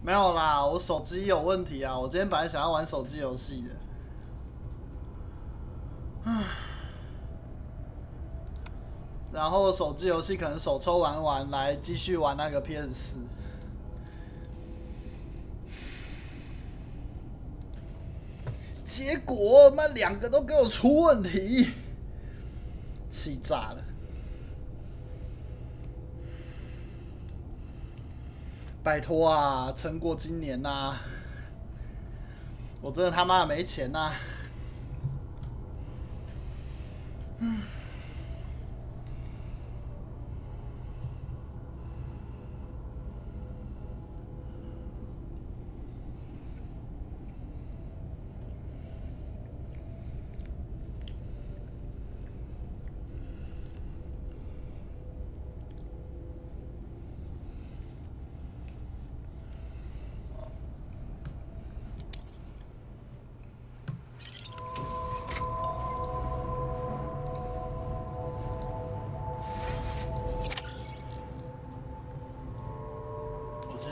没有啦，我手机有问题啊！我今天本来想要玩手机游戏的，然后手机游戏可能手抽玩完来继续玩那个 PS4，结果妈2个都给我出问题，气炸了！拜托啊，撑过今年呐、啊！我真的他妈的没钱呐、啊！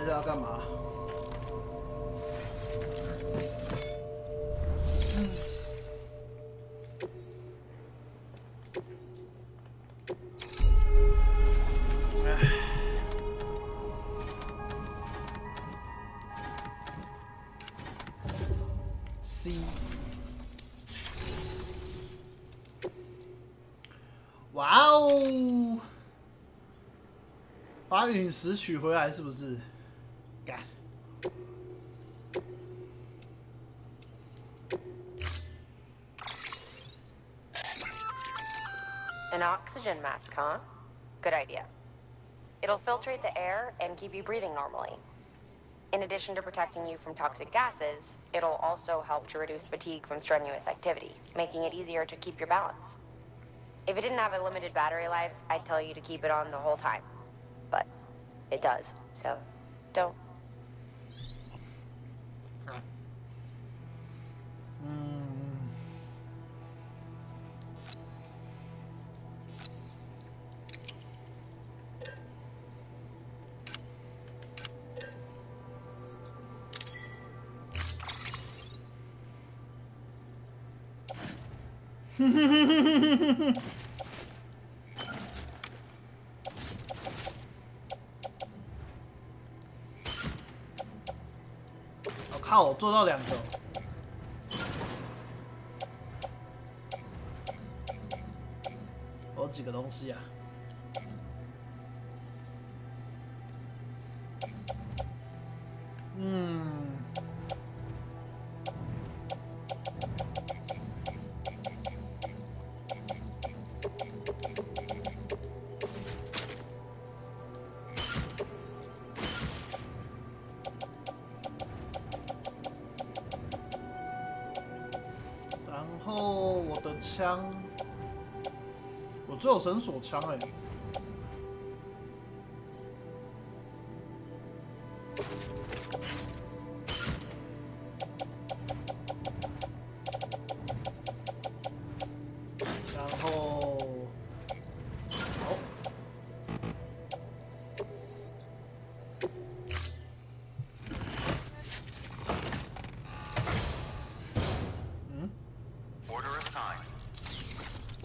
这要干嘛？C。哇哦！把陨石取回来是不是？ 干！ An oxygen mask, huh? Good idea. It'll filtrate the air and keep you breathing normally. In addition to protecting you from toxic gases, it'll also help to reduce fatigue from strenuous activity, making it easier to keep your balance. If it didn't have a limited battery life, I'd tell you to keep it on the whole time. But it does, so don't. 我靠！我做到2个，我有几个东西啊？然后我的枪，我只有绳索枪哎。然后，好。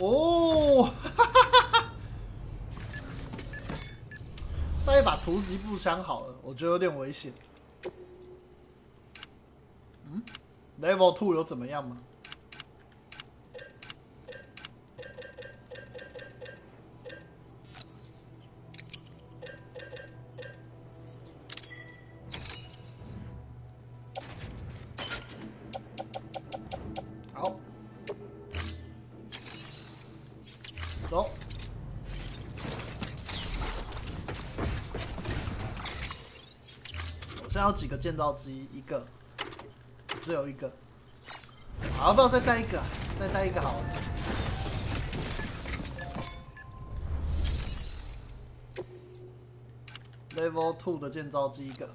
哦，哈哈哈哈！带一把突击步枪好了，我觉得有点危险。Level 2有怎么样吗？好。 走，我现在有几个建造机？一个，只有一个。好，要不要再带一个？再带一个好了。Level 2的建造机一个。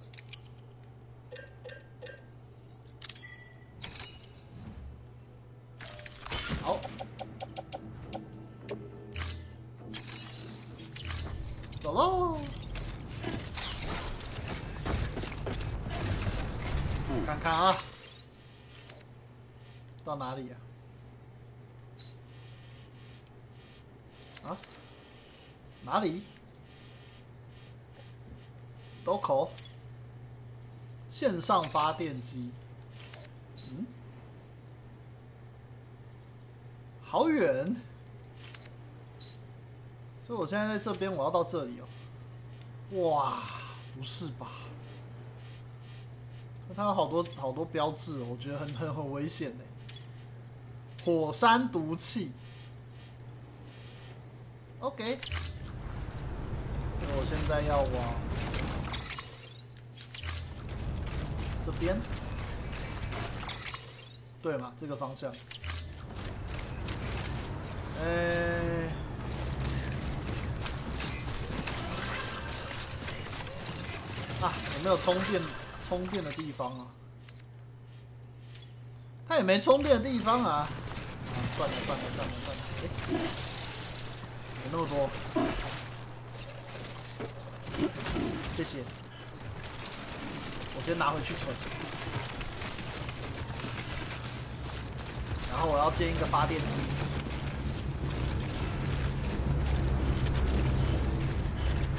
好。 走喽！看看啊，到哪里呀？啊？哪里 ？local 线上发电机。嗯，好远。所以我现在在这边，我要到这里哦。哇，不是吧？它有好多标志哦，我觉得很危险呢。火山毒气。OK， 我现在要往这边，对嘛？这个方向。啊，有没有充电的地方啊？它也没充电的地方啊！算了，没那么多，谢谢。我先拿回去存，然后我要建一个发电机。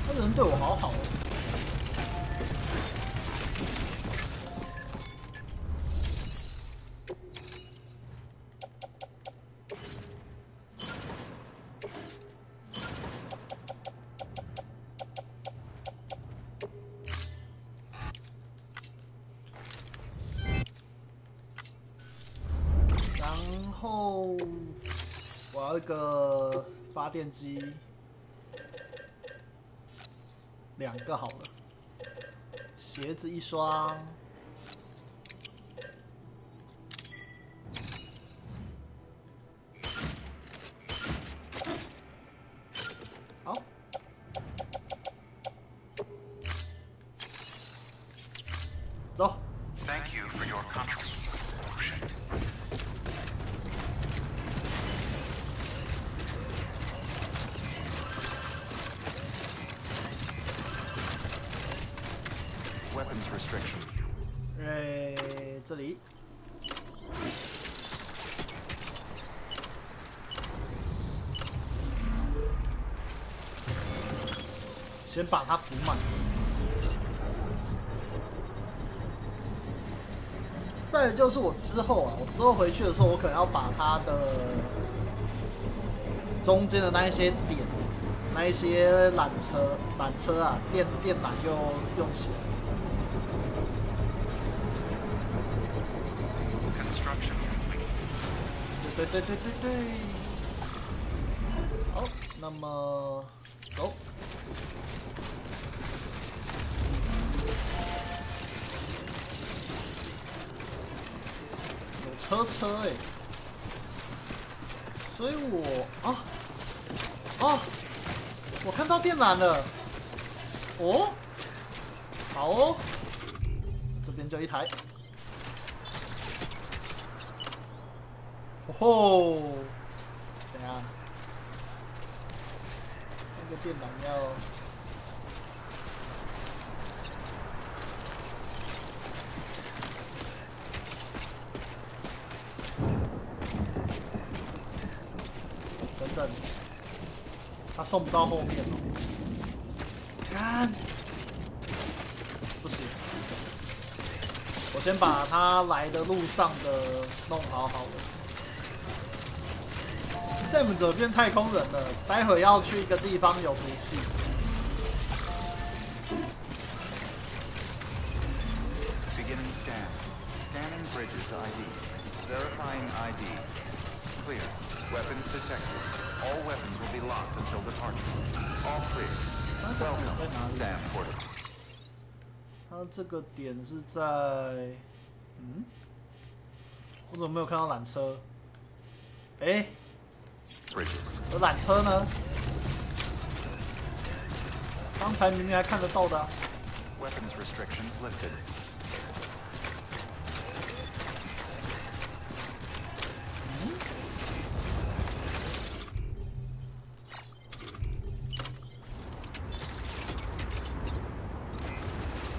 那人对我好好哦。然后我要一个发电机，2个好了，鞋子1双，好，走。Thank you for your contribution. Weapons restriction. 这里。先把它补满。再来就是我之后啊，我之后回去的时候，我可能要把它的中间的那一些点，那一些缆车啊，电缆又用起来。对。好，那么走。有车哎，所以我看到电缆了。哦，好哦，这边就一台。哦吼，怎样？那个电缆要等等，他送不到后面哦。干，不行，我先把他来的路上的弄好了。Sam 怎么变太空人了？待会要去一个地方有毒气。Beginning scan. Scanning bridges ID. Verifying ID. Clear. Weapons detected. All weapons will be locked until departure. All clear. Welcome, Sam Porter. 它这个点是在……我怎么没有看到缆车？哎。有缆车呢？刚才明明还看得到的。Weapons restrictions lifted.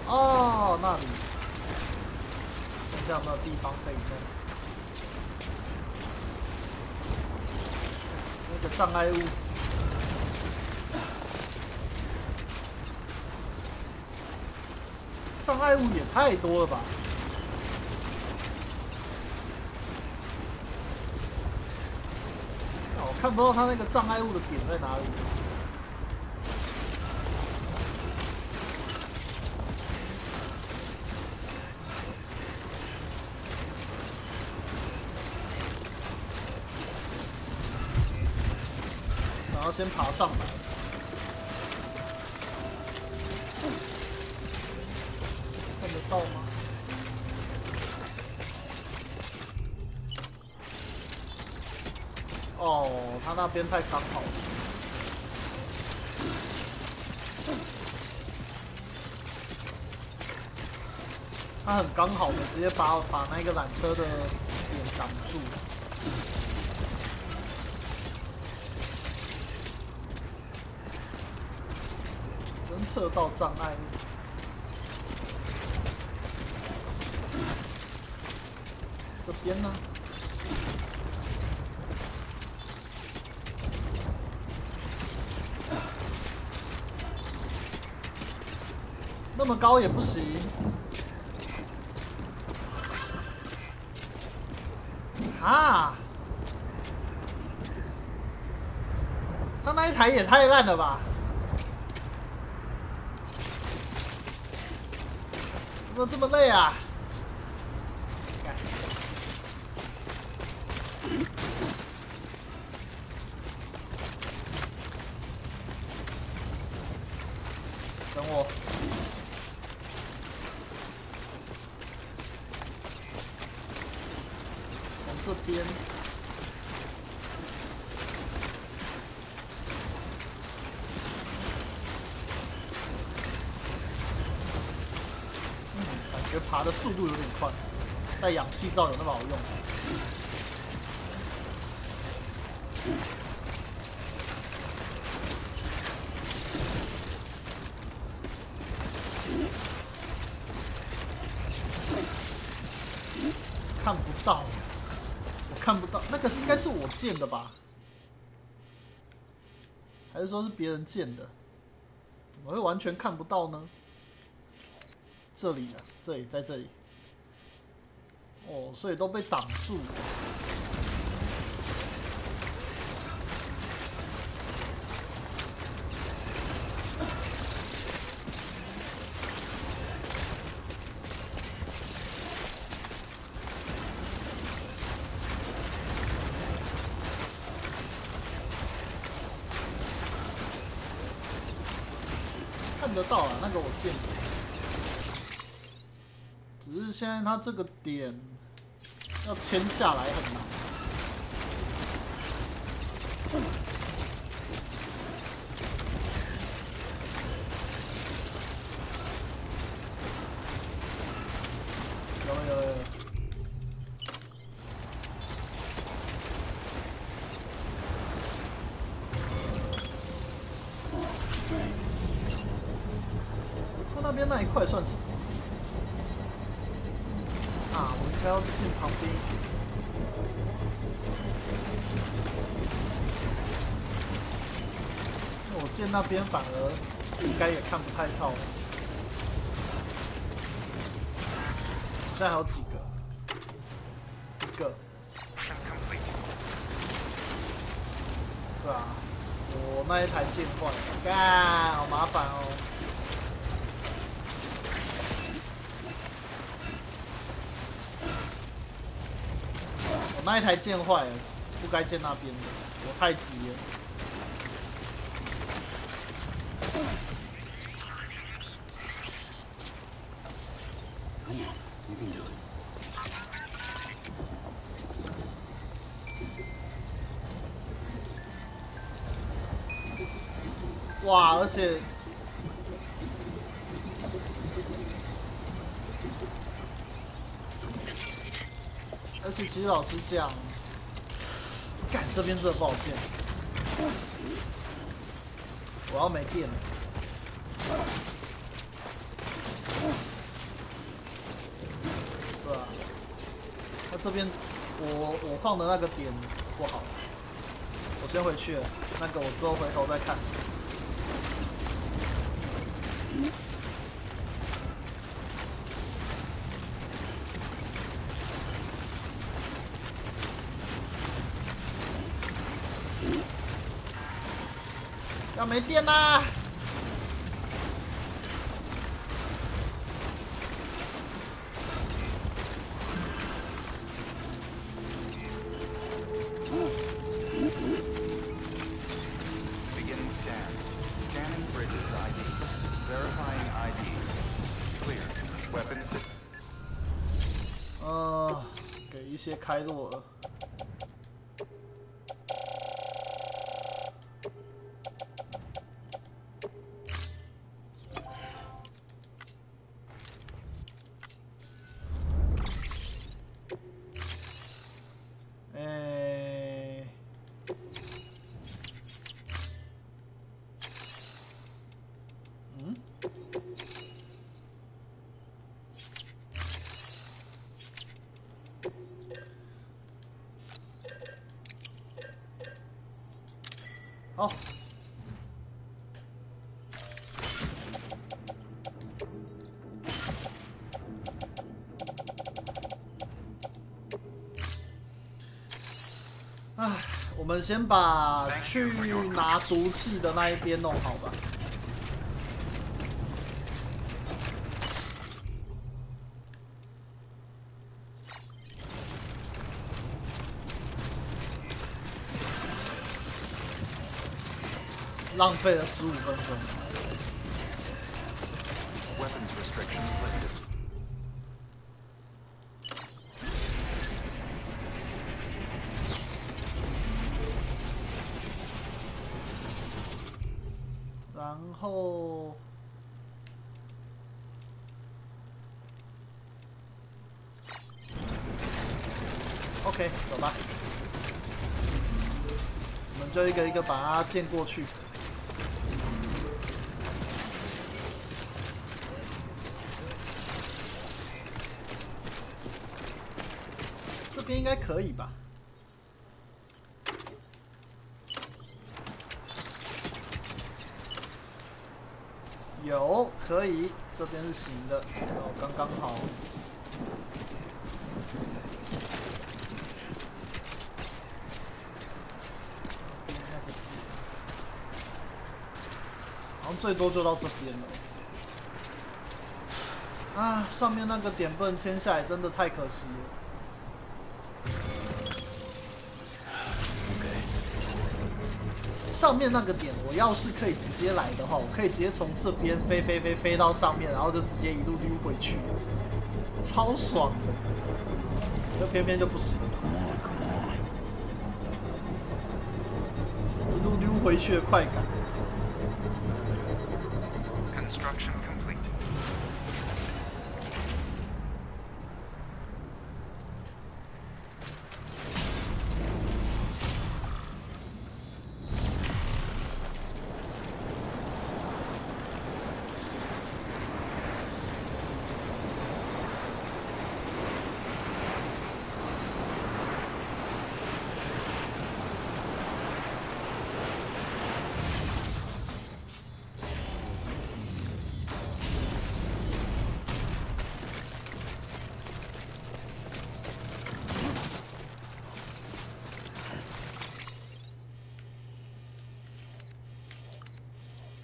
哦，那里。下有没有地方可以弄。那个障碍物，障碍物也太多了吧！我看不到它那个障碍物的点在哪里。然后先爬上来。看得到吗？哦，他那边太刚好了。他很刚好的直接把那个缆车的点挡住。侦测到障碍物。这边呢？那么高也不行。啊！他那一台也太烂了吧！怎么这么累啊？等我。从这边。感觉爬的速度有点快，带氧气罩有那么好用？看不到，我看不到，那个应该是我建的吧？还是说是别人建的？怎么会完全看不到呢？这里呢？这里，在这里。哦，所以都被挡住了。看得到啊，那个我建的。只是现在它这个点要牵下来很难。有。它那边那一块算什么？啊，我应该要进旁边一点。我建那边反而应该也看不太到。现在还有几个？一个。对啊，我那一台建坏了，干，好麻烦哦。我那一台建坏了，不该建那边的，我太急了。哇，而且其实老实讲，干这边真的不好建，我要没电了。对啊，这边我放的那个点不好，我先回去了。那个我之后回头再看。要没电啦！给一些开落额。好，唉，我们先把去拿毒气的那一边弄好吧。浪费了15分钟。Weapons restrictions lifted. 然后，OK， 走吧。我们就一个一个把它建过去。这边应该可以吧？有，可以，这边是行的，哦，刚刚好。好像最多就到这边了。啊，上面那个点不能签下来，真的太可惜了。上面那个点，我要是可以直接来的话，我可以直接从这边飞到上面，然后就直接一路溜回去，超爽的。这偏偏就不行，一路溜回去的快感。Construction complete.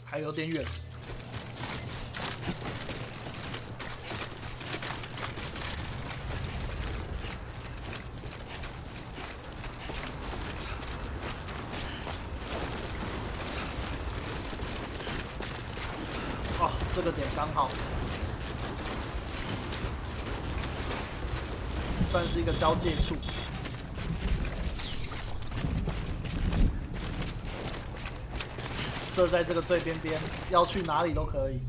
还有点远。哦，这个点刚好，算是一个交界处。设在这个最边边，要去哪里都可以。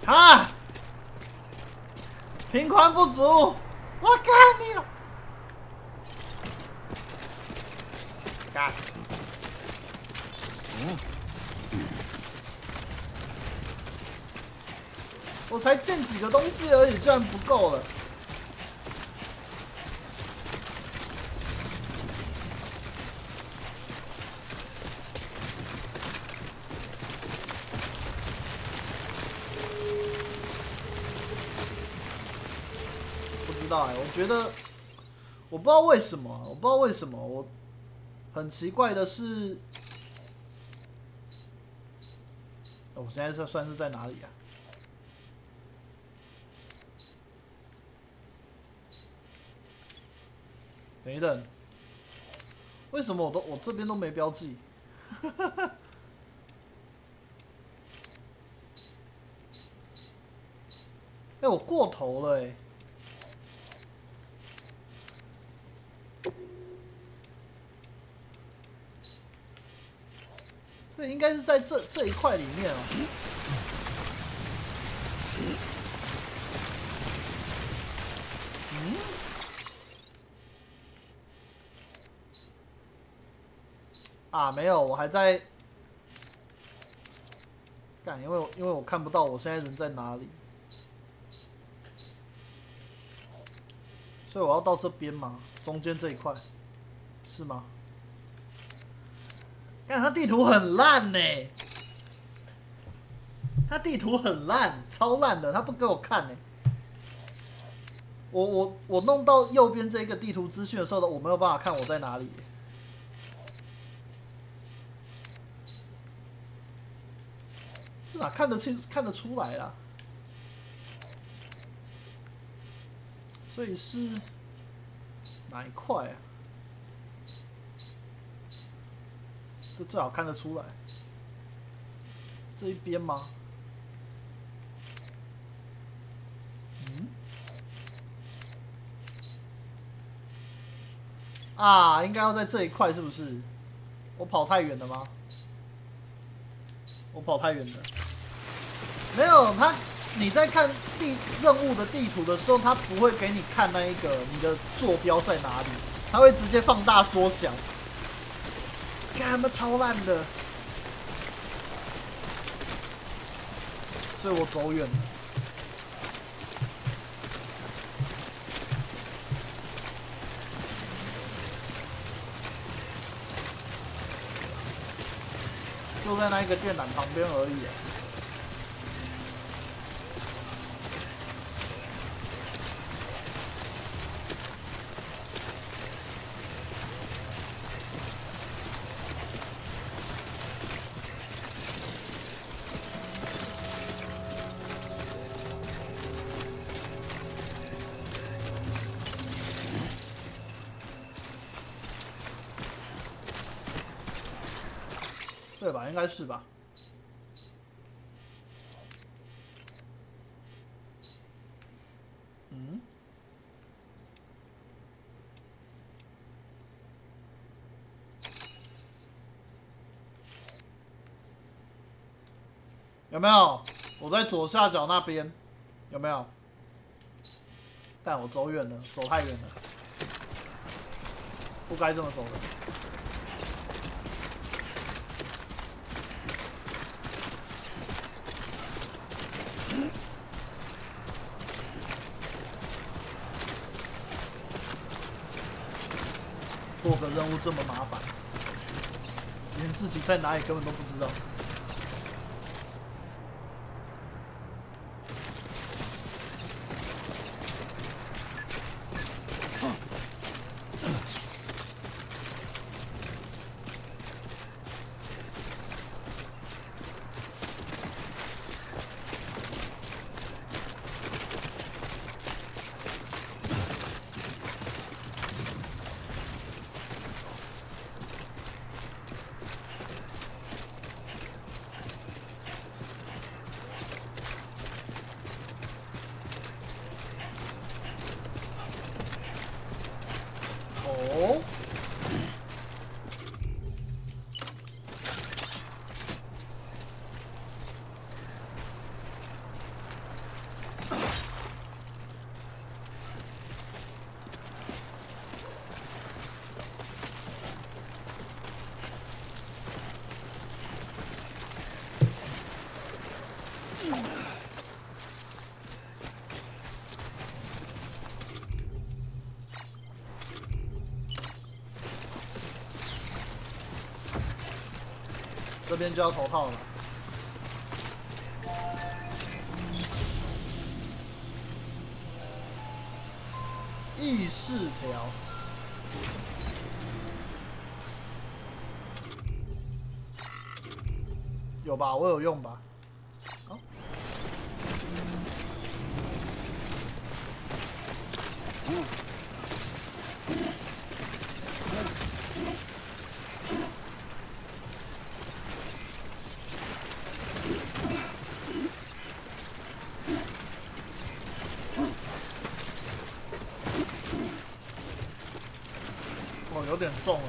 啊！频宽不足，我干你了！干！我才建几个东西而已，居然不够了。不知道哎，我觉得我不知道为什么，我很奇怪的是，我现在算是在哪里啊？等一等，为什么我这边都没标记？哎，我过头了哎！这应该是在这一块里面哦。啊，没有，我还在干，因为我看不到我现在人在哪里，所以我要到这边嘛，中间这一块，是吗？干，他地图很烂呢，他地图很烂，超烂的，他不给我看呢。我弄到右边这个地图资讯的时候，我没有办法看我在哪里。这哪看得出来啦？所以是哪一块啊？这最好看得出来。这一边吗？啊，应该要在这一块是不是？我跑太远了吗？我跑太远了。没有，你在看任务的地图的时候，它不会给你看那一个你的坐标在哪里，它会直接放大缩小。干他妈超烂的，所以我走远了。就在那一个电缆旁边而已啊。对吧？应该是吧。有没有？我在左下角那边，有没有？但我走远了，走太远了，不该这么走的。做个任务这么麻烦，连自己在哪里根本都不知道。这边就要头套了。意识条。 有吧，我有用吧。好，哦，有点重哎。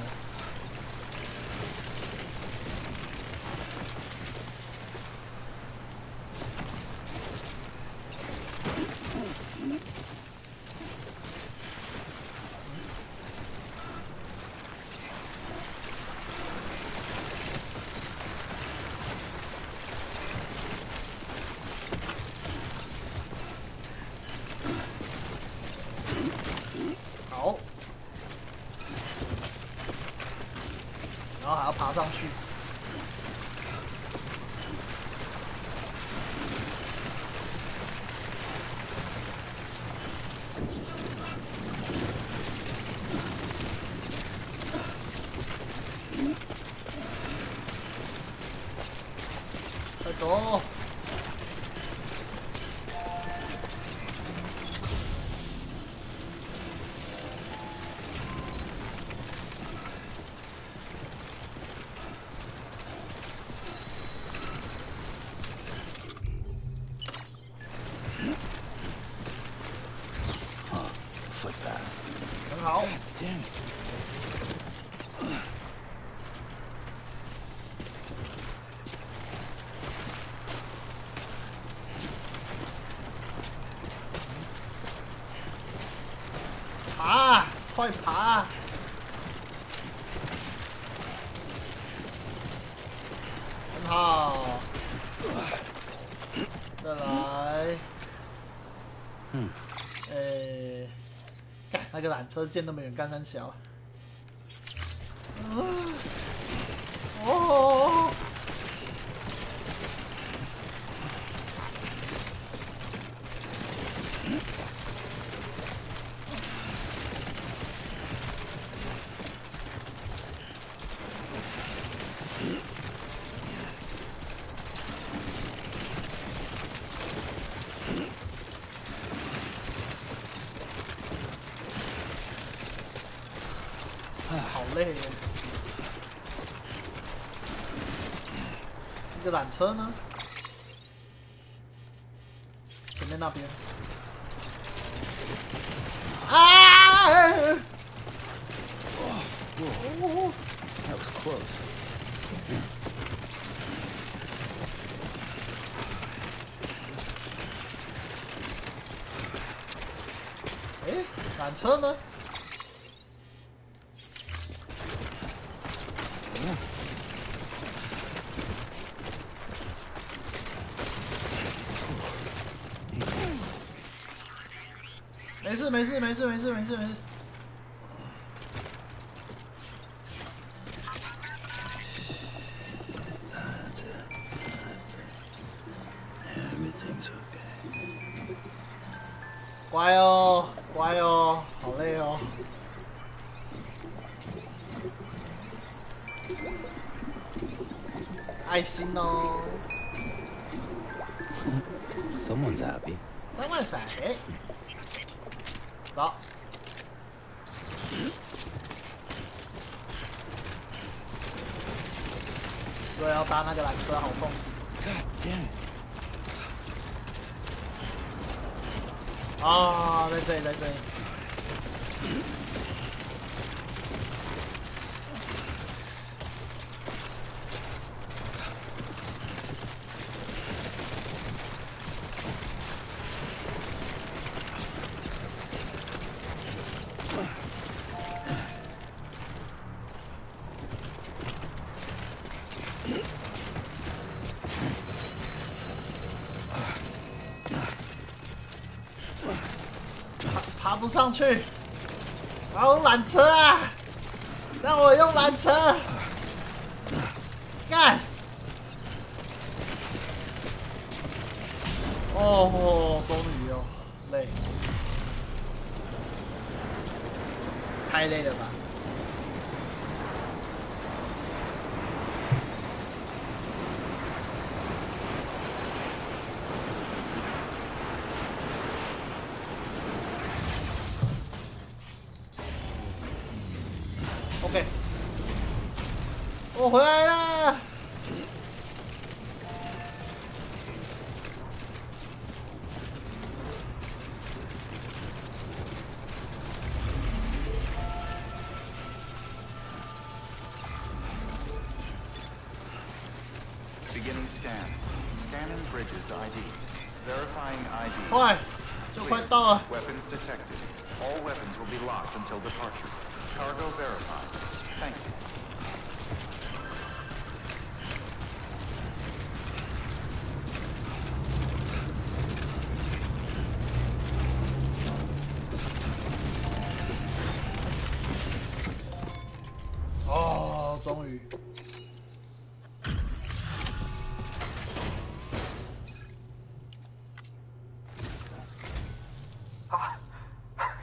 好，然后还要爬上去。快走！ 很好。爬，快爬！很好。再来。干那个缆车建那么远，干三小。哦。好累哦。这个缆车呢？前面那边。啊！哦 That was close. 哎，缆车呢？ 没事没事没事没事没事没事。乖哦，乖哦，好累哦。爱心哦。Someone's happy. Someone's happy. 走。对，要搭那个缆车，好痛。God damn it. 啊，在这里，在这里。爬不上去，然后缆车啊，让我用缆车，干，哦，终于哦，累，太累了吧？ OK， 我回来了。Beginning scan. Scanning bridges ID. Verifying ID. 快，就快到了。 Weapons detected. All weapons will be locked until departure. Cargo verified. Thank you. Oh, 终于。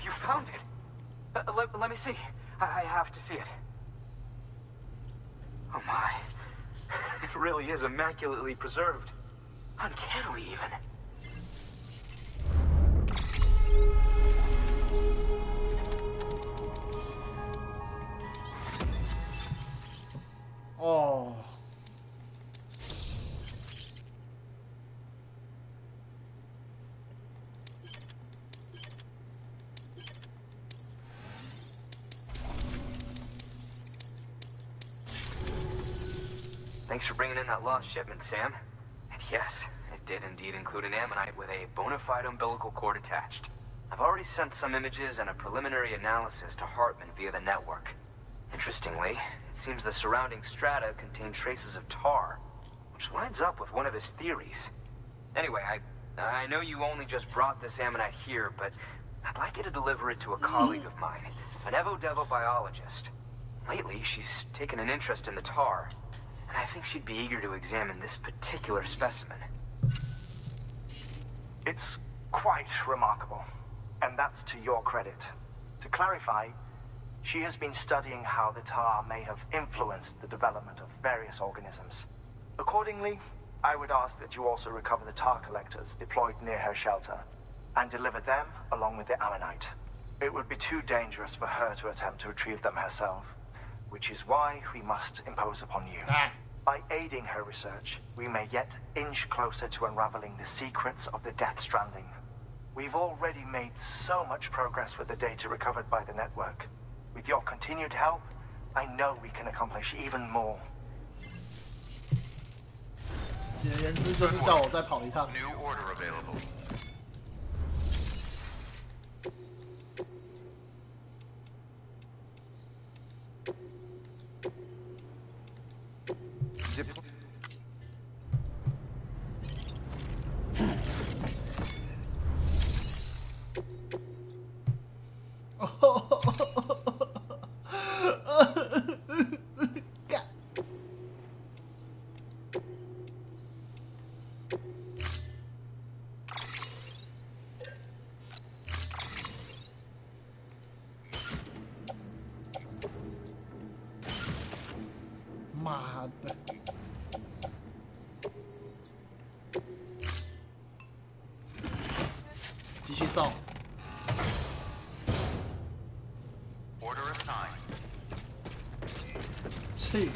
You found it. Let me see. I have to see it. Oh my. It really is immaculately preserved. Uncannily even. Oh. Thanks for bringing in that lost shipment, Sam. And yes, it did indeed include an ammonite with a bona fide umbilical cord attached. I've already sent some images and a preliminary analysis to Hartman via the network. Interestingly, it seems the surrounding strata contain traces of tar, which lines up with one of his theories. Anyway, I know you only just brought this ammonite here, but I'd like you to deliver it to a colleague of mine, an Evo-Devo biologist. Lately, she's taken an interest in the tar, and I think she'd be eager to examine this particular specimen. It's quite remarkable, and that's to your credit. To clarify, she has been studying how the tar may have influenced the development of various organisms. Accordingly, I would ask that you also recover the tar collectors deployed near her shelter, and deliver them along with the ammonite. It would be too dangerous for her to attempt to retrieve them herself, which is why we must impose upon you. By aiding her research, we may yet inch closer to unraveling the secrets of the Death Stranding. We've already made so much progress with the data recovered by the network. With your continued help, I know we can accomplish even more. 简而言之，就是叫我再跑一趟。 New order available.妈的！继续送。 Order assigned. 气。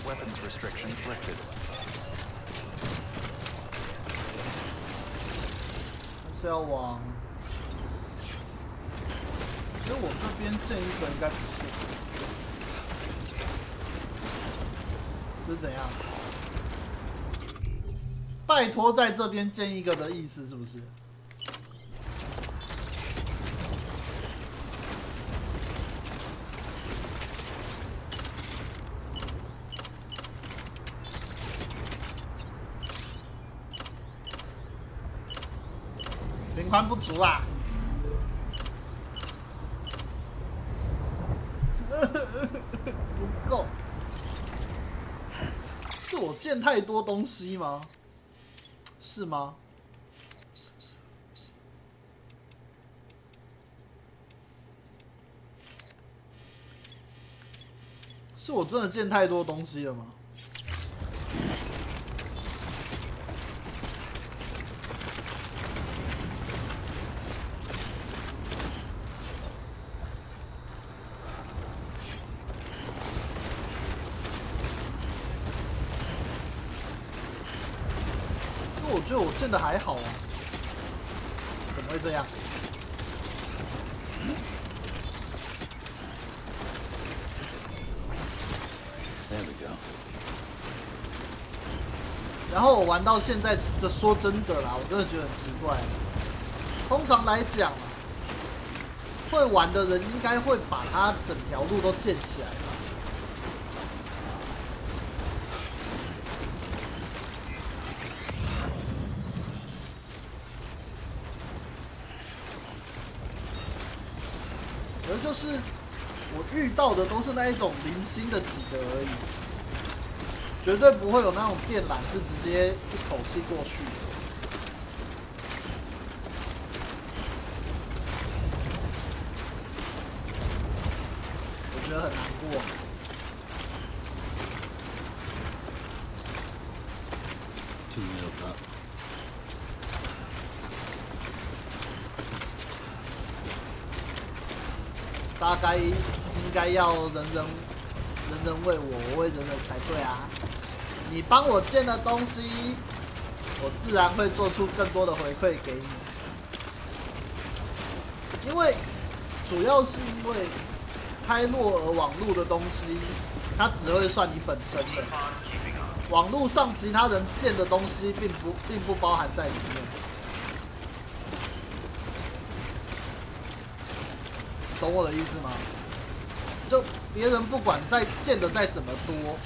Weapons restrictions lifted. 是要往，所以我这边建一个应该不是，这是怎样？拜托在这边建一个的意思是不是？频宽不足啊！建太多东西吗？是吗？是我真的建太多东西了吗？我觉得我建的还好啊，怎么会这样？ There we go. 然后我玩到现在，这说真的啦，我真的觉得很奇怪。通常来讲，会玩的人应该会把它整条路都建起来吧。而就是我遇到的都是那一种零星的几个而已。 绝对不会有那种电缆是直接一口气过去的。我觉得很难过。Two wheels up. 大概应该要人人为我，我为人人才对啊！你帮我建的东西，我自然会做出更多的回馈给你。因为主要是因为开洛尔网路的东西，它只会算你本身的，网路上其他人建的东西并不包含在里面。懂我的意思吗？ 就别人不管建的再怎么多，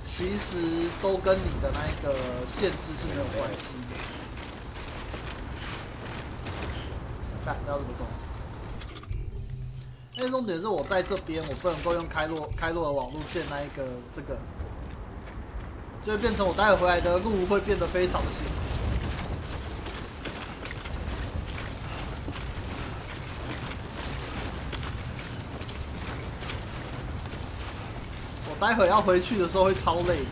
其实都跟你的那一个限制是没有关系的。看，不要这么动。因为重点是我在这边，我不能够用开洛的网路建那一个这个，就会变成我待会回来的路会变得非常的辛苦。 待会要回去的时候会超累的。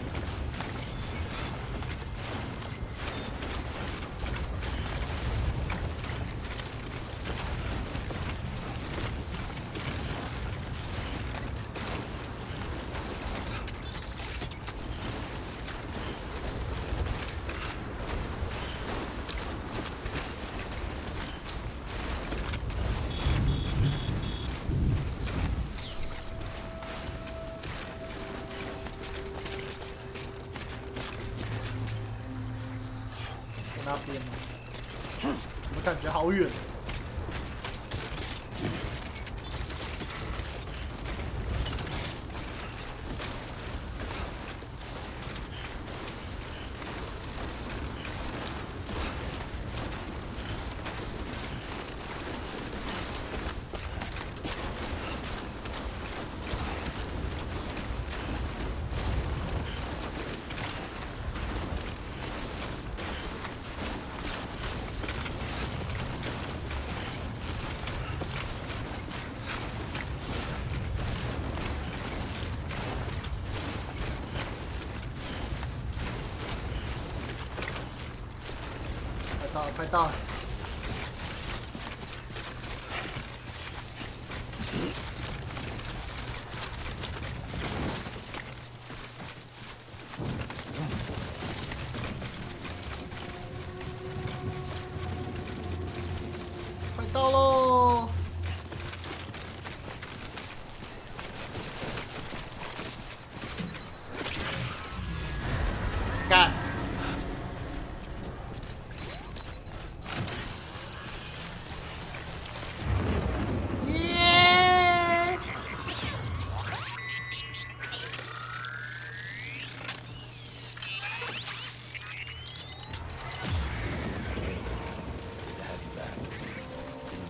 那边吗？怎么感觉好远？快到了！快到喽！干！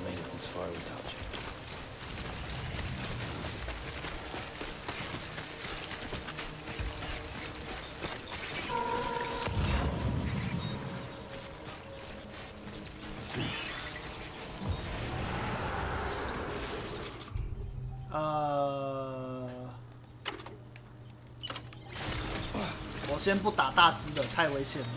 Lane 我先不打大只的，太危险了。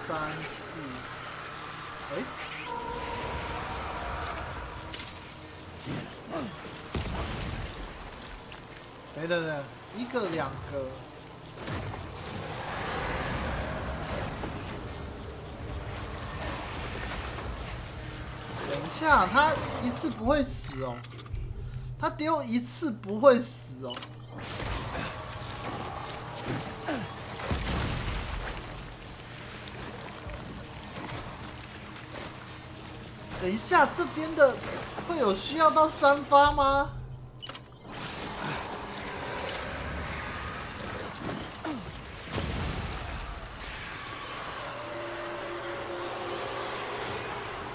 3、4，哎，等，1个、2个，等一下，他一次不会死哦，他丢一次不会死哦。等一下，这边的会有需要到3发吗？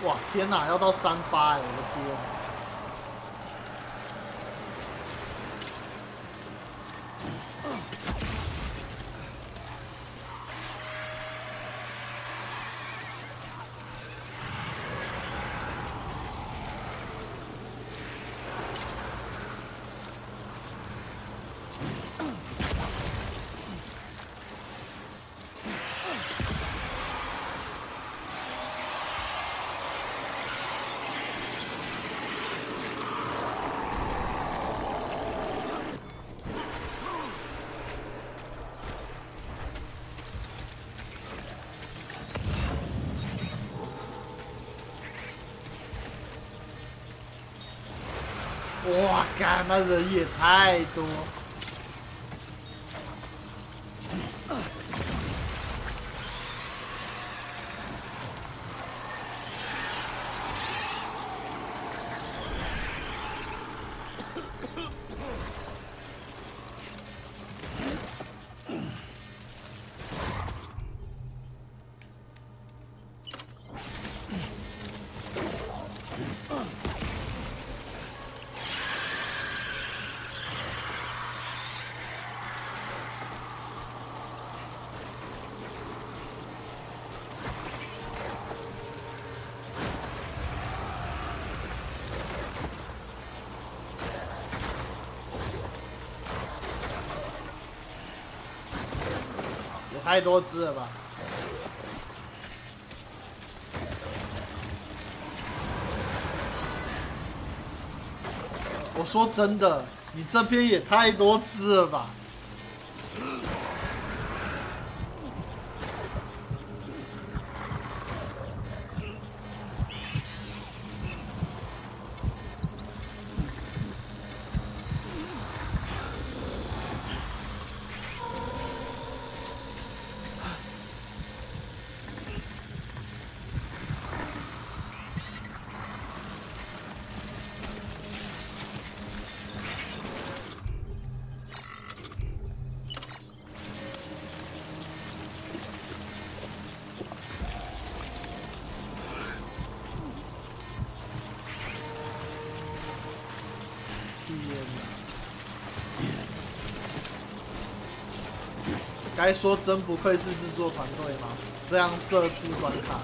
哇，天哪，要到3发哎！我的天！哇，干，那人也太多！太多只了吧！我说真的，你这边也太多只了吧！该说真不愧是制作团队吗？这样设置关卡。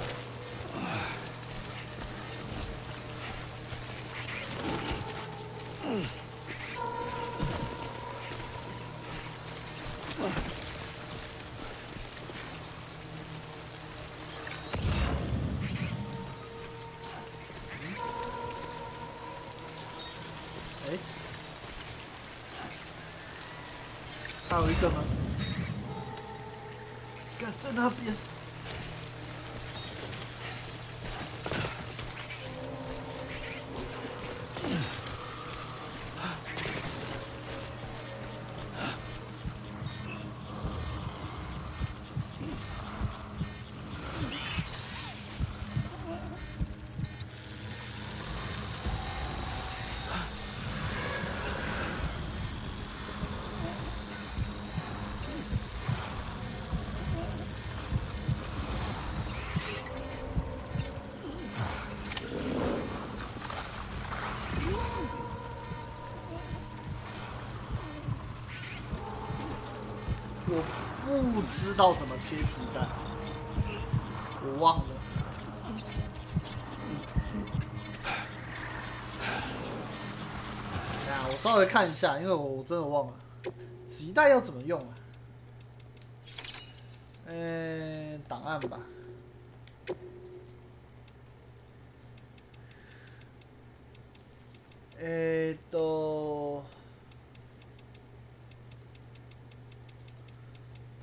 哎，还有一个吗？在那边。我不知道怎么切鸡蛋，我忘了。我稍微看一下，因为我真的忘了，脐带要怎么用啊？档案吧。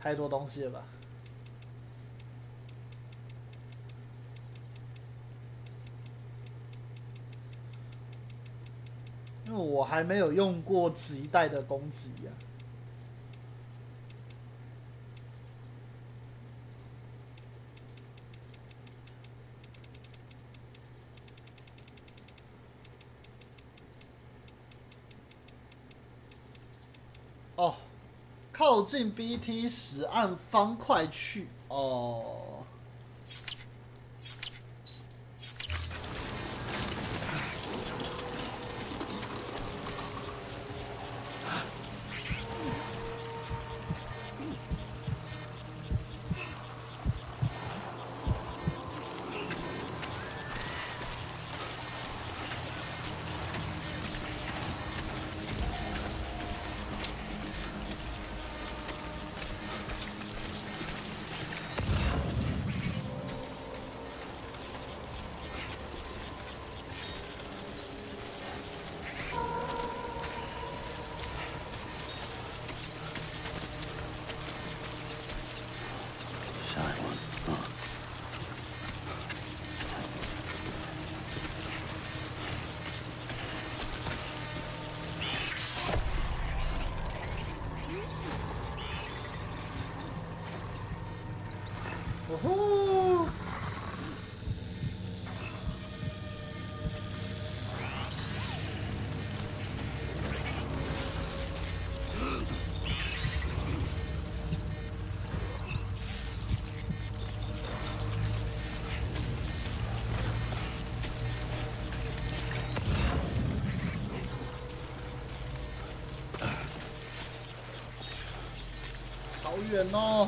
太多东西了吧？因为我还没有用过脐带的攻击呀。哦，靠近 BT 时按方块去哦。哦吼！好远哦！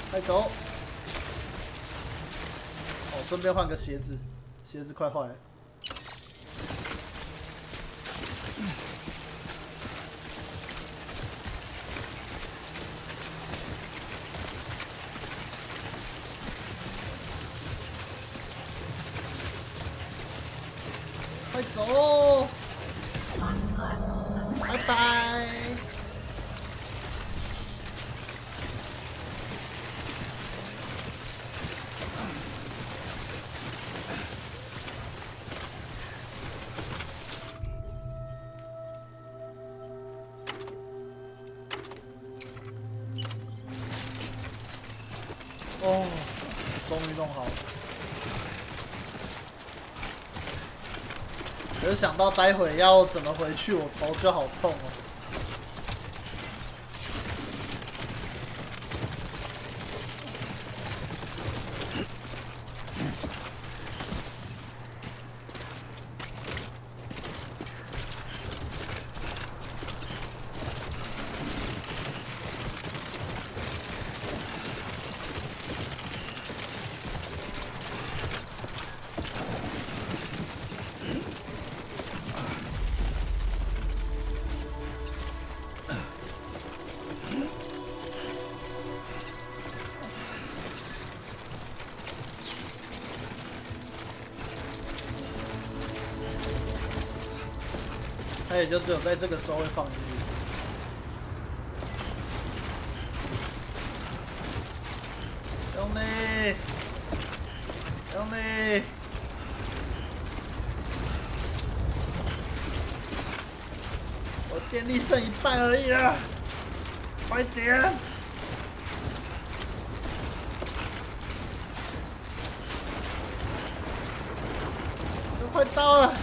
快走！哦，顺便换个鞋子，鞋子快坏了。快走！拜拜！哦，终于弄好了。可是想到待会要怎么回去，我头就好痛哦。它也就只有在这个时候会放音乐。兄弟，兄弟，我电力剩一半而已了，快点！就快到了。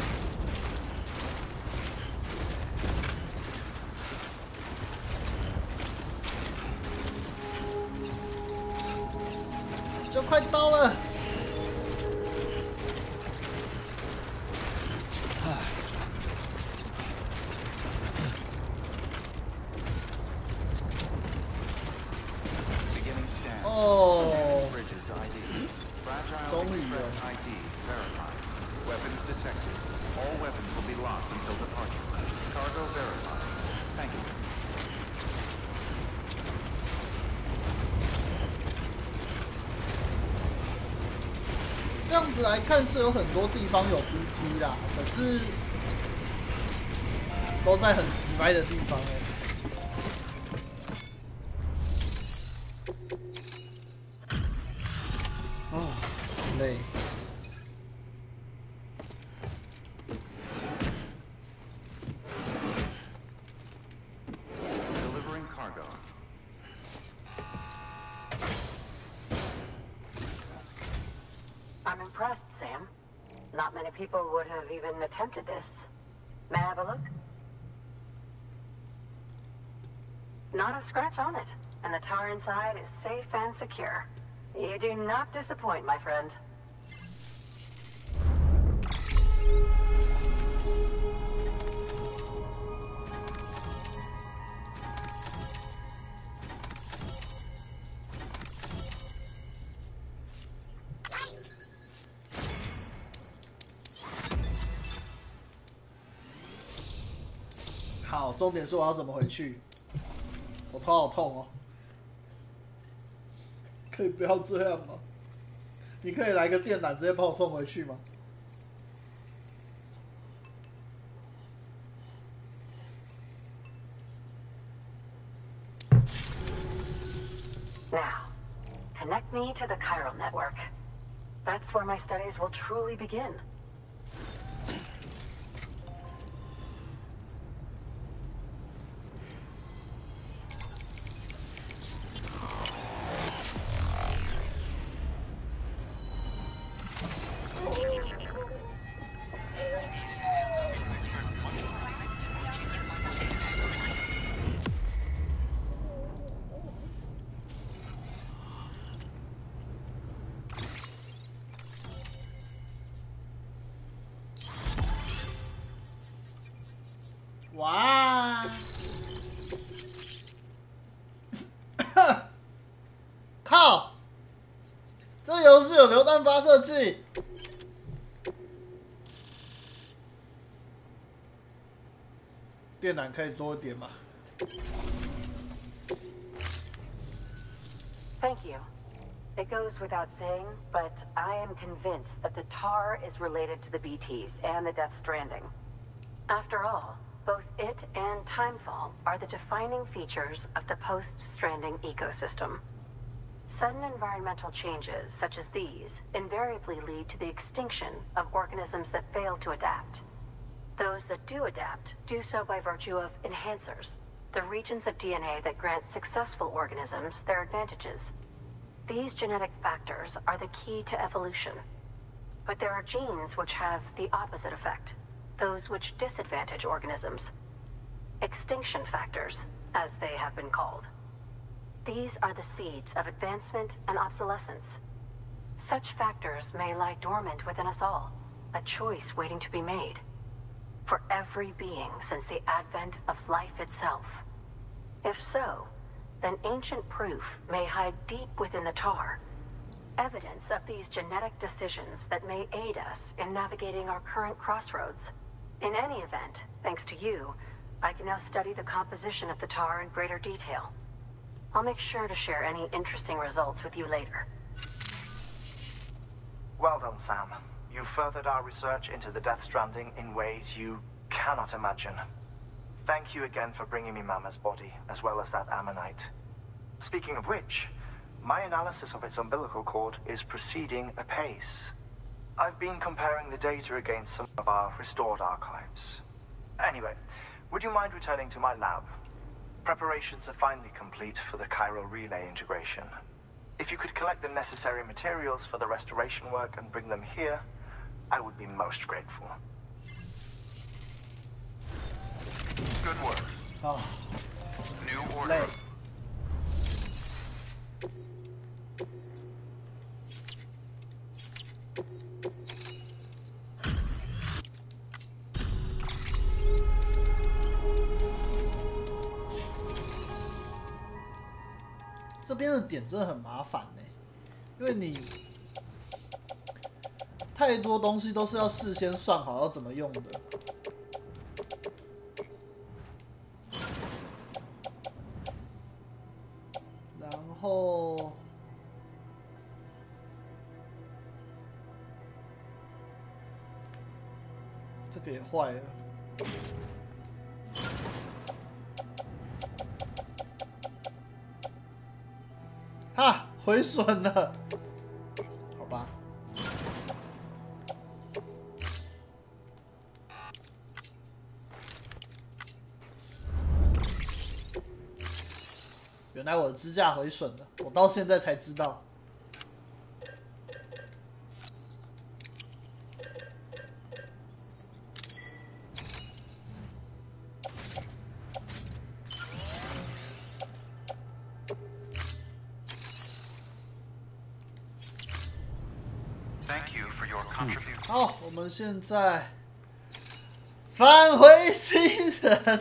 就快到了。哦，终于了。Weapons detected. All weapons will be locked until departure. Cargo verified. Thank you. 这样子来看是有很多地方有 BT 啦，可是都在很直白的地方哎。哦，累。Delivering cargo. I'm impressed, Sam. Not many people would have even attempted this. May I have a look? Not a scratch on it, and the tar inside is safe and secure. You do not disappoint, my friend. 好，重点是我要怎么回去？我头好痛哦，可以不要这样吗？你可以来个电缆直接把我送回去吗？ Now, connect me to the chiral network. That's where my studies will truly begin.哇！靠！这游戏有榴弹发射器。电缆可以多一点吗？ Thank you. It goes without saying, but I am convinced that the tar is related to the BTs and the Death Stranding. After all, both it and timefall are the defining features of the post-Stranding ecosystem. Sudden environmental changes such as these invariably lead to the extinction of organisms that fail to adapt. Those that do adapt do so by virtue of enhancers, the regions of DNA that grant successful organisms their advantages. These genetic factors are the key to evolution. But there are genes which have the opposite effect, those which disadvantage organisms. Extinction factors, as they have been called. These are the seeds of advancement and obsolescence. Such factors may lie dormant within us all, a choice waiting to be made. For every being since the advent of life itself. If so, then ancient proof may hide deep within the tar. Evidence of these genetic decisions that may aid us in navigating our current crossroads. In any event, thanks to you, I can now study the composition of the tar in greater detail. I'll make sure to share any interesting results with you later. Well done, Sam. You furthered our research into the Death Stranding in ways you cannot imagine. Thank you again for bringing me Mama's body, as well as that ammonite. Speaking of which, my analysis of its umbilical cord is proceeding apace. I've been comparing the data against some of our restored archives. Anyway, would you mind returning to my lab? Preparations are finally complete for the chiral relay integration. If you could collect the necessary materials for the restoration work and bring them here, I would be most grateful. Good work. Oh. New order. 边的点真的很麻烦呢，因为你太多东西都是要事先算好要怎么用的。然后这个也坏了。哈，毁损了，好吧。原来我的支架毁损了，我到现在才知道。好，我们现在返回新人。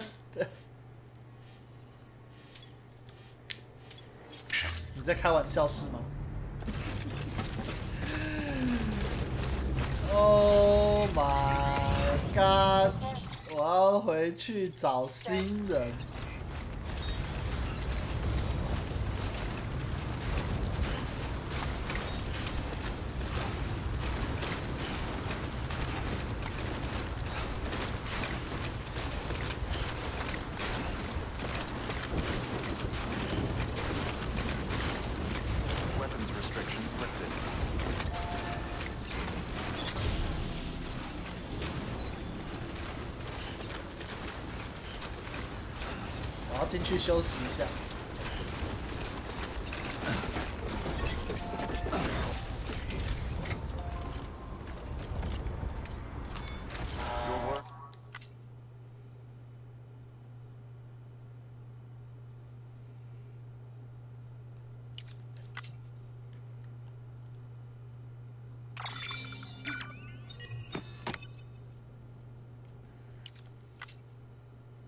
你在开玩笑是吗 ？Oh my god！ 我要回去找新人。进去休息一下。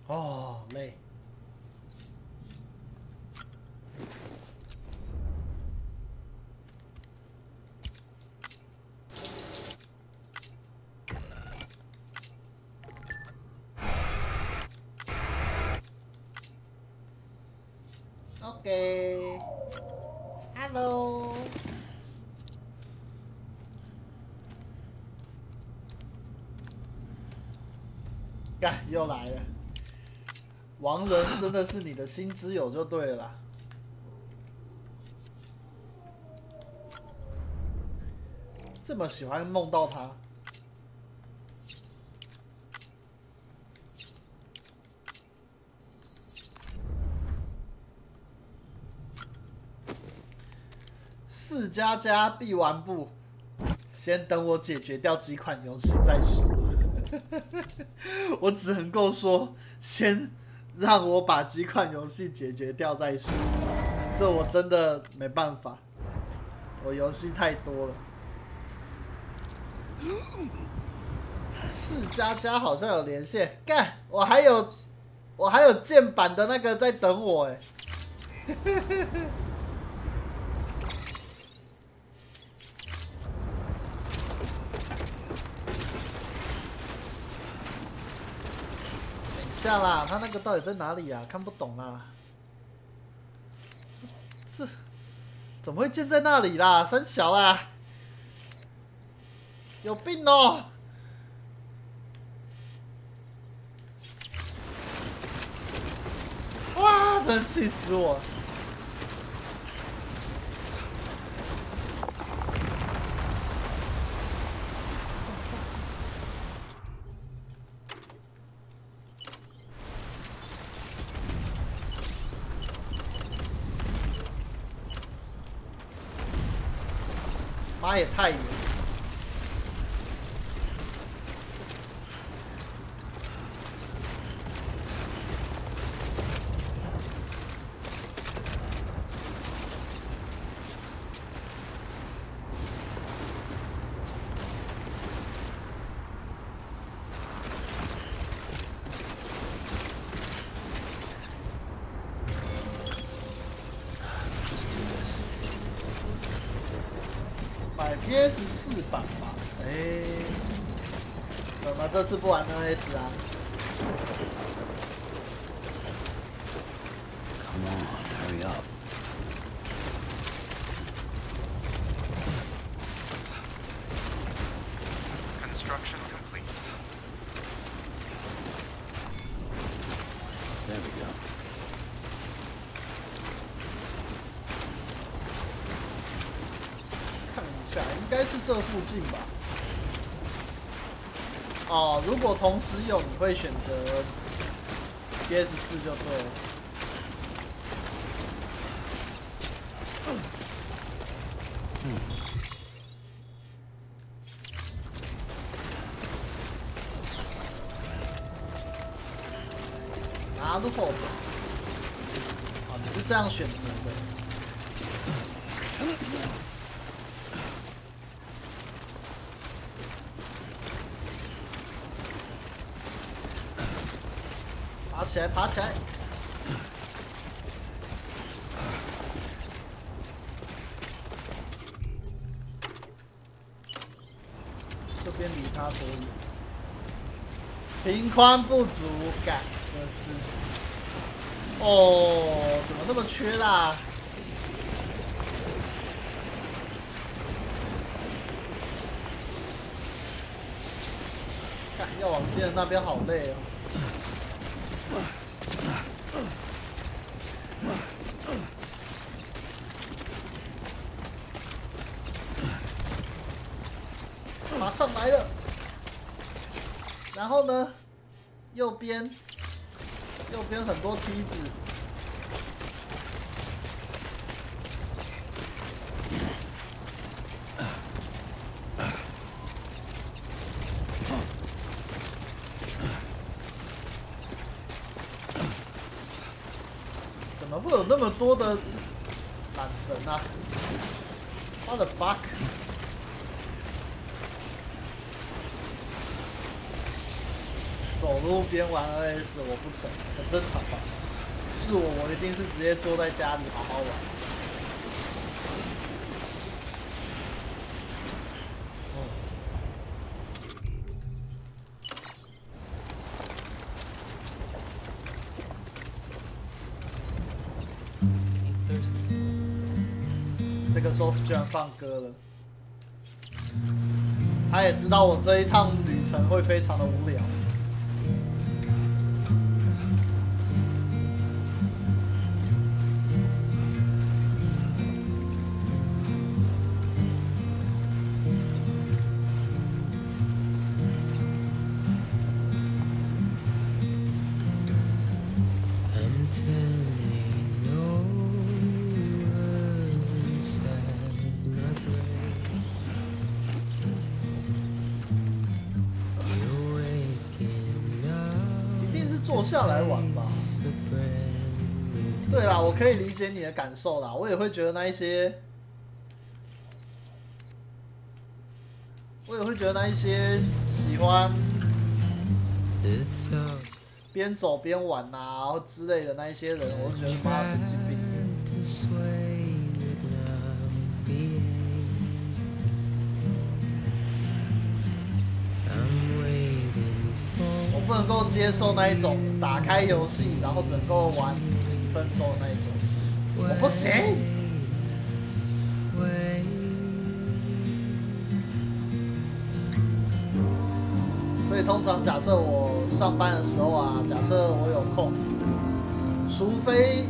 哦，累。OK，Hello，干又来了，王仁真的是你的新之友就对了啦。这么喜欢梦到他。4++必完步，先等我解决掉几款游戏再说。我只能够说，先让我把几款游戏解决掉再说。这我真的没办法，我游戏太多了。4++好像有连线，干！我还有键盘的那个在等我哎。下啦，他那个到底在哪里啊？看不懂啊！这怎么会建在那里啦？三小啦，有病哦！哇，真气死我！妈也太远。买 PS4 版吧。哎，怎么这次不玩 NS 啊？ Come on, hurry up. Construction complete. There we go. 看一下，应该是这附近吧。哦，如果同时有，你会选择 PS4 就对了。拿路后，啊，你是这样选择的。爬起来，爬起来！这边离他多远？平宽不足，感真是。哦，怎么那么缺啦？看要往线那边好累哦。 马上来了，然后呢，右边很多梯子，怎么会有那么多的缆绳啊 ？What the fuck？ 走路边玩 NS 我不成，很正常吧？是我一定是直接坐在家里好好玩。这个时候居然放歌了，他也知道我这一趟旅程会非常的无聊。 坐下来玩吧。对啦，我可以理解你的感受啦，我也会觉得那一些喜欢边走边玩啊之类的那一些人，我就觉得妈神经病。我不能够接受那一种打开游戏然后只能够玩几分钟的那一种，我不行。所以通常假设我上班的时候啊，假设我有空，除非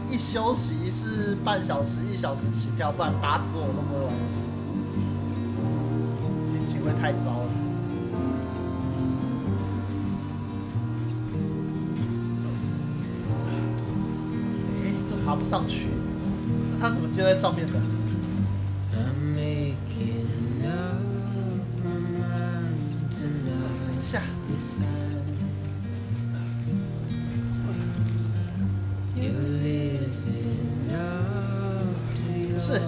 一休息是半小时、1小时起跳，不然打死我都不会玩游戏，心情会太糟了。 爬不上去，那他怎么接在上面的？等一下，不是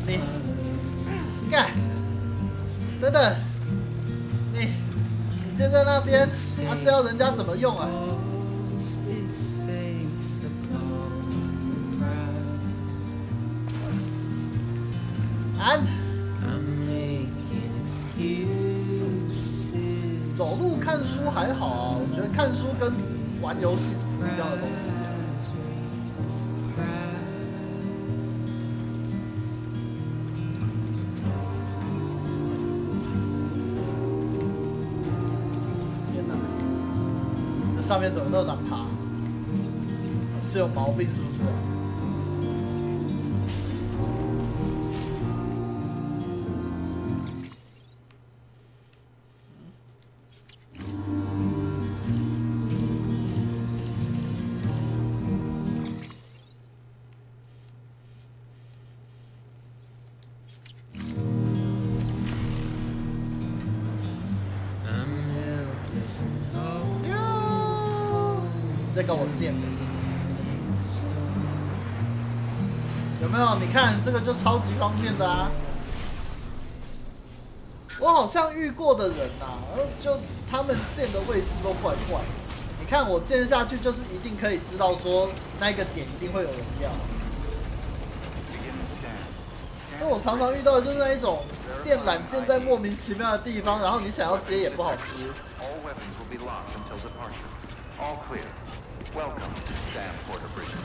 你干，等等，你接在那边，他是要人家怎么用啊？ 按，走路看书还好啊，我觉得看书跟玩游戏是不一样的东西。天哪，这上面怎么那么难爬？是有毛病是不是？在跟我贱的，有没有？你看这个就超级方便的啊！我好像遇过的人呐、就他们建的位置都怪怪的。你看我建下去，就是一定可以知道说那个点一定会有人要。因为我常常遇到的就是那一种电缆建在莫名其妙的地方，然后你想要接也不好接。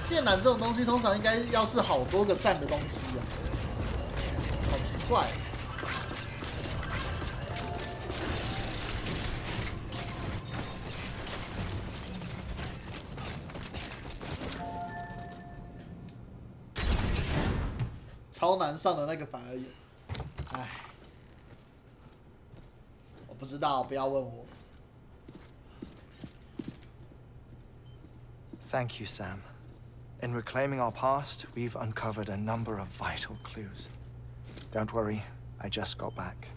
电缆这种东西通常应该要是好多个站的东西啊，好奇怪。超难上的那个反而有，唉，我不知道，不要问我。Thank you, Sam. In reclaiming our past, we've uncovered a number of vital clues. Don't worry, I just got back.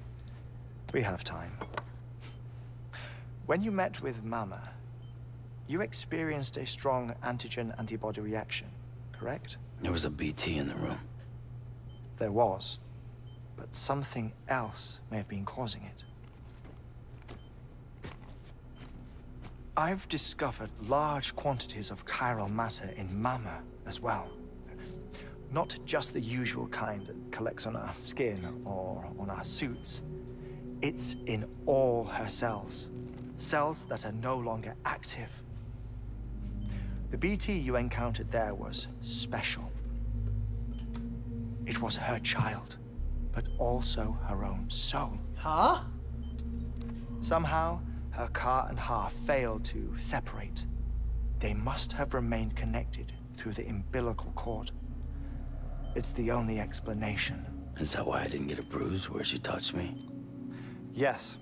We have time. When you met with Mama, you experienced a strong antigen-antibody reaction, correct? There was a BT in the room. There was, but something else may have been causing it. I've discovered large quantities of chiral matter in Mama as well. Not just the usual kind that collects on our skin or on our suits. It's in all her cells. Cells that are no longer active. The BT you encountered there was special. It was her child, but also her own soul. Huh? Somehow, her car and half failed to separate. They must have remained connected through the umbilical cord. It's the only explanation. Is that why I didn't get a bruise where she touched me? Yes,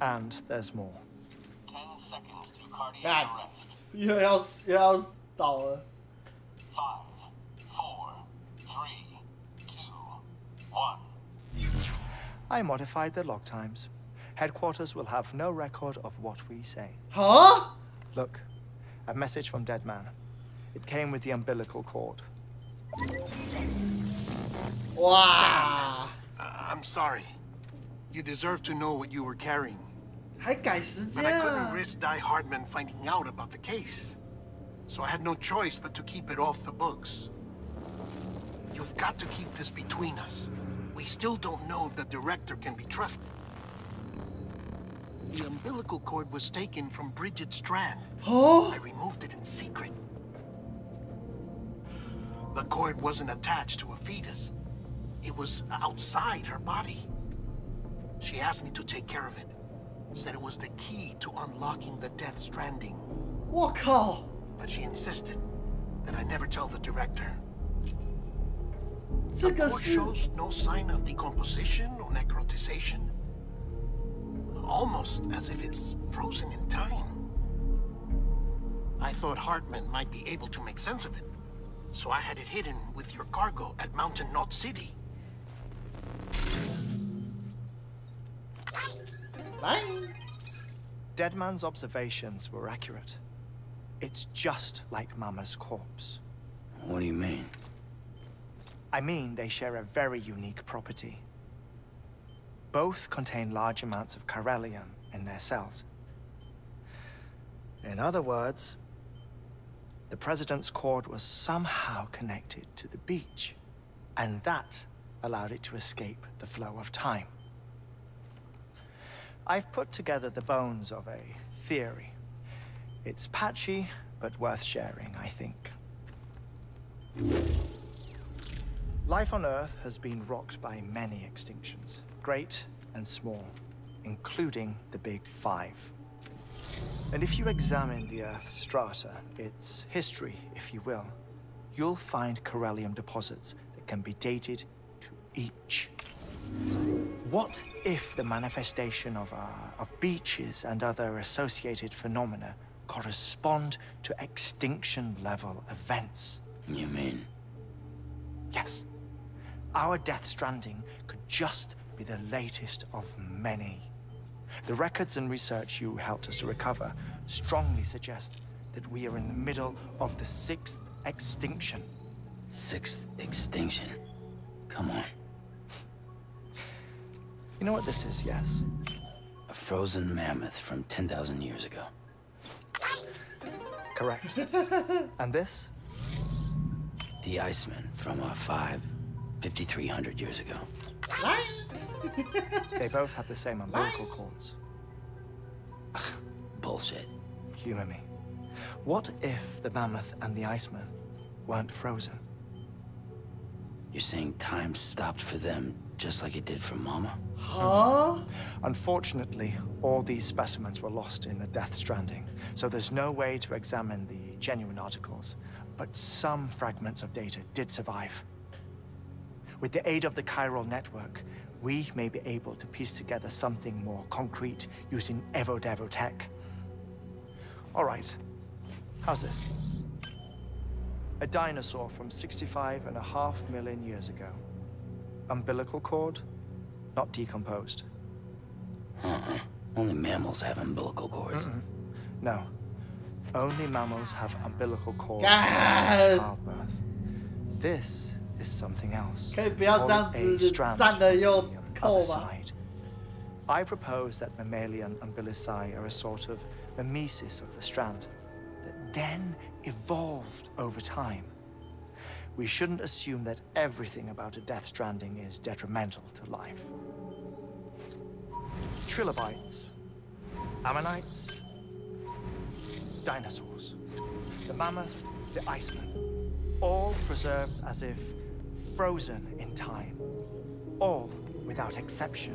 and there's more. 10 seconds to cardiac arrest. 又要倒了。5, 4, 3, 2, 1. I modified the log times. Headquarters will have no record of what we say. Huh? Look, a message from Dead Man. It came with the umbilical cord. Wow. I'm sorry. You deserve to know what you were carrying. 还改时间 But I couldn't 啊！ risk Die Hardman finding out about the case. So I had no choice but to keep it off the books. You've got to keep this between us. We still don't know if the director can be trusted. The umbilical cord was taken from Bridget Strand. Oh. I removed it in secret. The cord wasn't attached to a fetus. It was outside her body. She asked me to take care of it. Said it was the key to unlocking the Death Stranding. 我靠！ But she insisted that I never tell the director. 这 The 个 cord 是 shows no sign of decomposition or necrotization. Almost as if it's frozen in time. I thought Hartman might be able to make sense of it, so I had it hidden with your cargo at Mountain Knot City. 来， Dead Man's observations were accurate. It's just like Mama's corpse. What do you mean? I mean, they share a very unique property. Both contain large amounts of chiralium in their cells. In other words, the President's cord was somehow connected to the beach, and that allowed it to escape the flow of time. I've put together the bones of a theory. It's patchy, but worth sharing, I think. Life on Earth has been rocked by many extinctions, great and small, including the Big Five. And if you examine the Earth's strata, its history, if you will, you'll find corellium deposits that can be dated to each. What if the manifestation of beaches and other associated phenomena correspond to extinction-level events? You mean? Yes. Our Death Stranding could just be the latest of many. The records and research you helped us to recover strongly suggest that we are in the middle of the 6th extinction. 6th extinction? Come on. You know what this is, yes? A frozen mammoth from 10,000 years ago. Correct. And this? The Iceman from 5,300 years ago. They both have the same umbilical cords. Bullshit. Humor me. What if the mammoth and the Iceman weren't frozen? You're saying time stopped for them just like it did for Mama? Huh? Unfortunately, all these specimens were lost in the Death Stranding, so there's no way to examine the genuine articles. But some fragments of data did survive. With the aid of the chiral network, we may be able to piece together something more concrete using Evo-Devo tech. All right, how's this? A dinosaur from 65.5 million years ago. Umbilical cord, not decomposed. Only mammals have umbilical cords. No. Only mammals have umbilical cords God. after childbirth. This is something else. 可以不要这样子站了又扣吗？ I propose that mammalian umbilici are a sort of mimesis of the strand that then evolved over time. We shouldn't assume that everything about a Death Stranding is detrimental to life. Trilobites, ammonites, dinosaurs, the mammoth, the Iceman, all preserved as if frozen in time, all without exception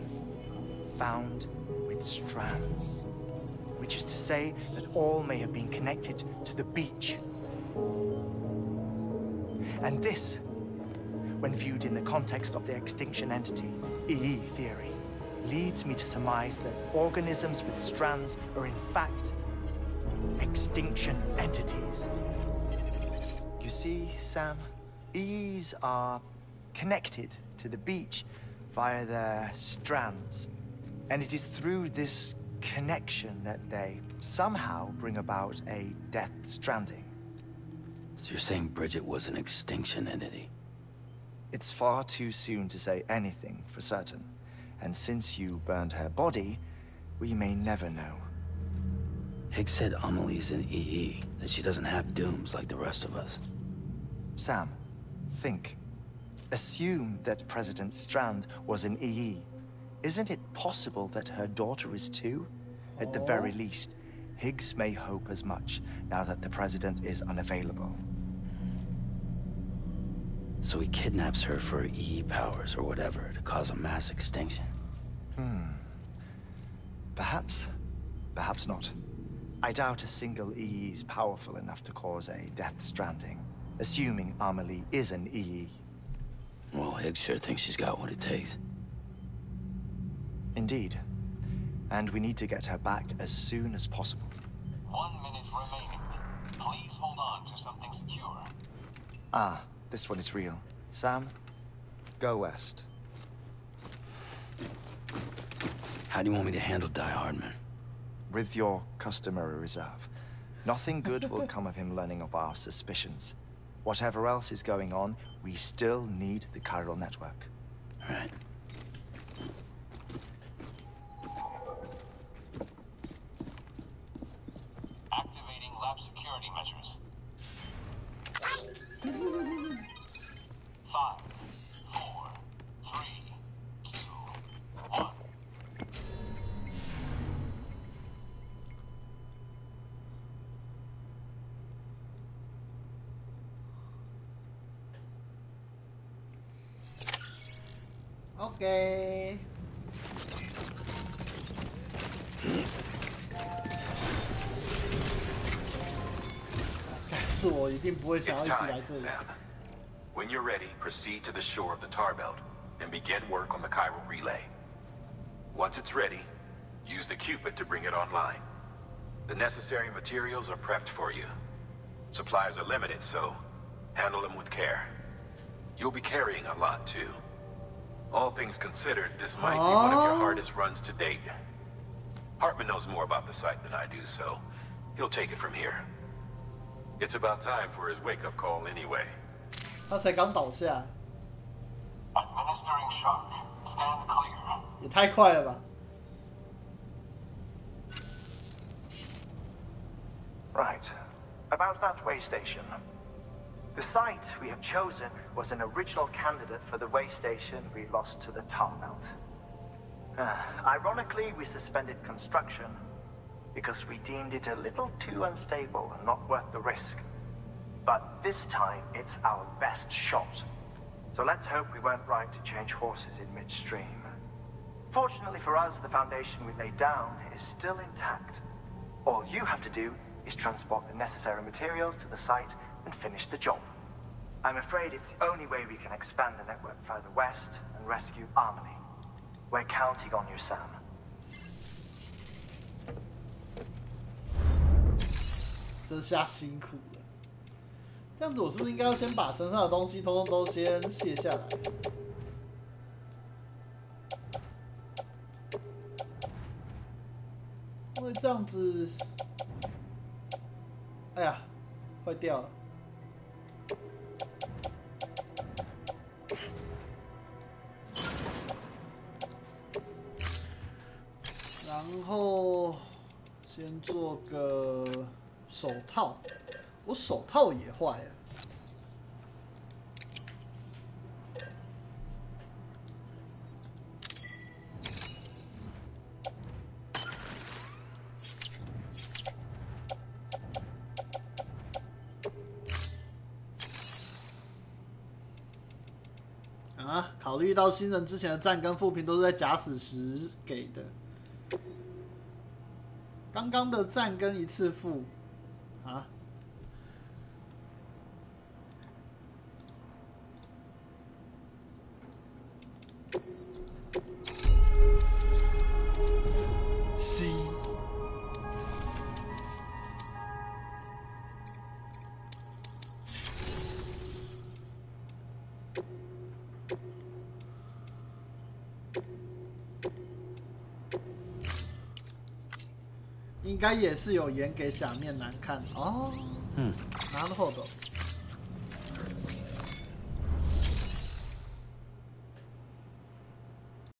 found with strands, which is to say that all may have been connected to the beach. And this, when viewed in the context of the extinction entity, EE theory, leads me to surmise that organisms with strands are in fact extinction entities. You see, Sam, EEs are connected to the beach via their strands. And it is through this connection that they somehow bring about a Death Stranding. So you're saying Bridget was an extinction entity? It's far too soon to say anything for certain. And since you burned her body, we may never know. Higgs said Amelie's an EE, that she doesn't have dooms like the rest of us. Sam, think. Assume that President Strand was an EE. Isn't it possible that her daughter is too? At the very least, Higgs may hope as much now that the President is unavailable. So he kidnaps her for EE powers or whatever to cause a mass extinction. Perhaps. Perhaps not. I doubt a single EE is powerful enough to cause a Death Stranding, assuming Amelie is an EE. Well, Higgs sure thinks she's got what it takes. Indeed. And we need to get her back as soon as possible. 1 minute remaining. Please hold on to something secure. Ah, this one is real. Sam, go west. How do you want me to handle Die Hardman? With your customary reserve. Nothing good will come of him learning of our suspicions. Whatever else is going on, we still need the chiral network. All right. Activating lab security measures. 5, 4, 3, 2, 1. OK。是我一定不会想要一直来这里。When you're ready, proceed to the shore of the tar belt and begin work on the chiral relay. Once it's ready, use the Cupid to bring it online. The necessary materials are prepped for you. Supplies are limited, so handle them with care. You'll be carrying a lot, too. All things considered, this might be one of your hardest runs to date. Hartman knows more about the site than I do, so he'll take it from here. It's about time for his wake-up call anyway. 他才刚倒下。Administering shock. Stand clear. 也太快了吧！ Right. About that way station. The site we have chosen was an original candidate for the way station we lost to the tar belt. Ironically, we suspended construction because we deemed it a little too unstable and not worth the risk. But this time, it's our best shot. So let's hope we weren't right to change horses in midstream. Fortunately for us, the foundation we laid down is still intact. All you have to do is transport the necessary materials to the site and finish the job. I'm afraid it's the only way we can expand the network further west and rescue Harmony. We're counting on you, Sam. 真下辛苦了。这样子，我是不是应该要先把身上的东西通通都先卸下来？因为这样子，哎呀，坏掉了。然后先做个手套，我手套也坏了。啊，考虑到新人之前的战跟负评都是在假死时给的。刚刚的战跟一次负，啊，C，应该也是有演给假面难看哦。嗯，なるほど。